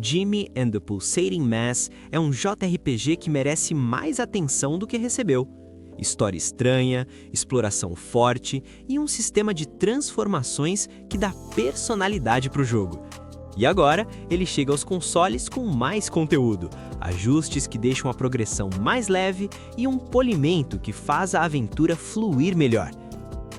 Jimmy and the Pulsating Mass é um JRPG que merece mais atenção do que recebeu. História estranha, exploração forte e um sistema de transformações que dá personalidade para o jogo. E agora, ele chega aos consoles com mais conteúdo, ajustes que deixam a progressão mais leve e um polimento que faz a aventura fluir melhor.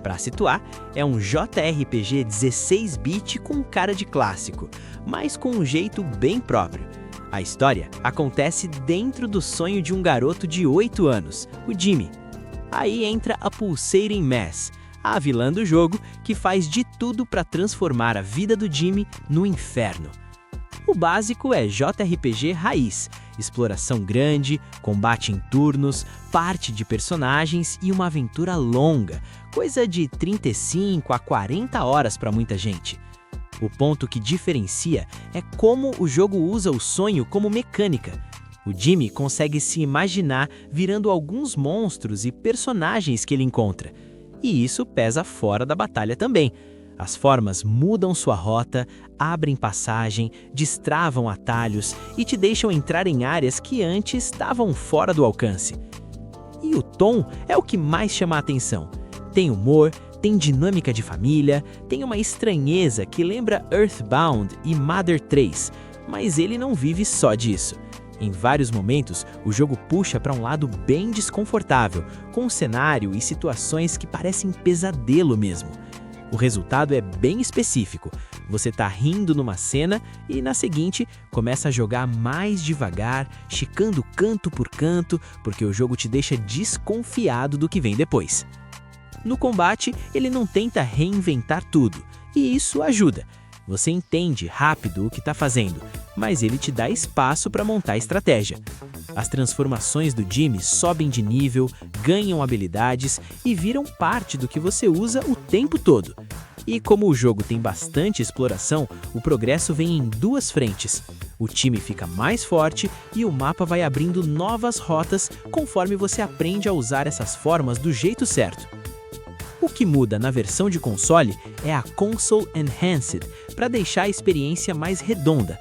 Para situar, é um JRPG 16-bit com cara de clássico, mas com um jeito bem próprio. A história acontece dentro do sonho de um garoto de 8 anos, o Jimmy. Aí entra a Pulsating Mass, a vilã do jogo que faz de tudo para transformar a vida do Jimmy no inferno. O básico é JRPG raiz, exploração grande, combate em turnos, parte de personagens e uma aventura longa, coisa de 35 a 40 horas para muita gente. O ponto que diferencia é como o jogo usa o sonho como mecânica. O Jimmy consegue se imaginar virando alguns monstros e personagens que ele encontra. E isso pesa fora da batalha também. As formas mudam sua rota, abrem passagem, destravam atalhos e te deixam entrar em áreas que antes estavam fora do alcance. E o tom é o que mais chama a atenção. Tem humor, tem dinâmica de família, tem uma estranheza que lembra Earthbound e Mother 3, mas ele não vive só disso. Em vários momentos, o jogo puxa para um lado bem desconfortável, com um cenário e situações que parecem pesadelo mesmo. O resultado é bem específico. Você tá rindo numa cena e, na seguinte, começa a jogar mais devagar, chicando canto por canto, porque o jogo te deixa desconfiado do que vem depois. No combate, ele não tenta reinventar tudo, e isso ajuda. Você entende rápido o que está fazendo, mas ele te dá espaço para montar estratégia. As transformações do Jimmy sobem de nível, ganham habilidades e viram parte do que você usa o tempo todo. E como o jogo tem bastante exploração, o progresso vem em duas frentes. O time fica mais forte e o mapa vai abrindo novas rotas conforme você aprende a usar essas formas do jeito certo. O que muda na versão de console é a Console Enhanced, para deixar a experiência mais redonda.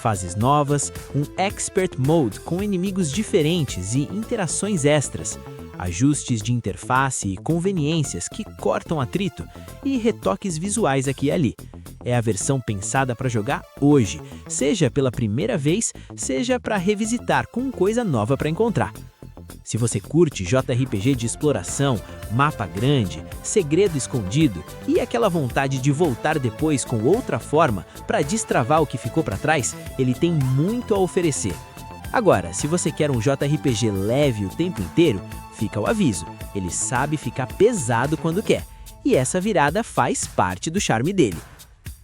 Fases novas, um Expert Mode com inimigos diferentes e interações extras, ajustes de interface e conveniências que cortam atrito e retoques visuais aqui e ali. É a versão pensada para jogar hoje, seja pela primeira vez, seja para revisitar com coisa nova para encontrar. Se você curte JRPG de exploração, mapa grande, segredo escondido e aquela vontade de voltar depois com outra forma para destravar o que ficou para trás, ele tem muito a oferecer. Agora, se você quer um JRPG leve o tempo inteiro, fica o aviso, ele sabe ficar pesado quando quer, e essa virada faz parte do charme dele.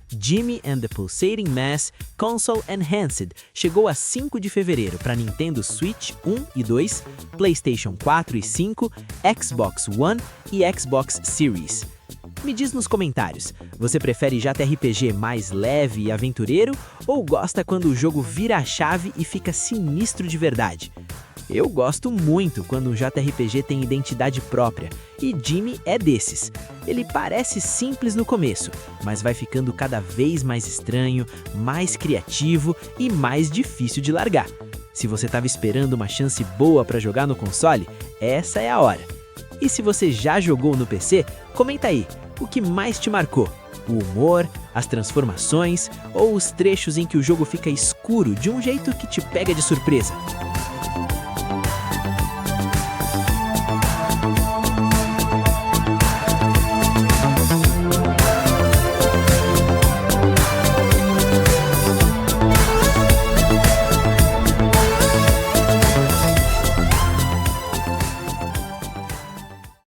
Jimmy and the Pulsating Mass Console Enhanced chegou a 5 de fevereiro para Nintendo Switch 1 e 2, PlayStation 4 e 5, Xbox One e Xbox Series. Me diz nos comentários, você prefere JRPG mais leve e aventureiro ou gosta quando o jogo vira a chave e fica sinistro de verdade? Eu gosto muito quando um JRPG tem identidade própria, e Jimmy é desses. Ele parece simples no começo, mas vai ficando cada vez mais estranho, mais criativo e mais difícil de largar. Se você estava esperando uma chance boa para jogar no console, essa é a hora. E se você já jogou no PC, comenta aí, o que mais te marcou? O humor, as transformações ou os trechos em que o jogo fica escuro de um jeito que te pega de surpresa?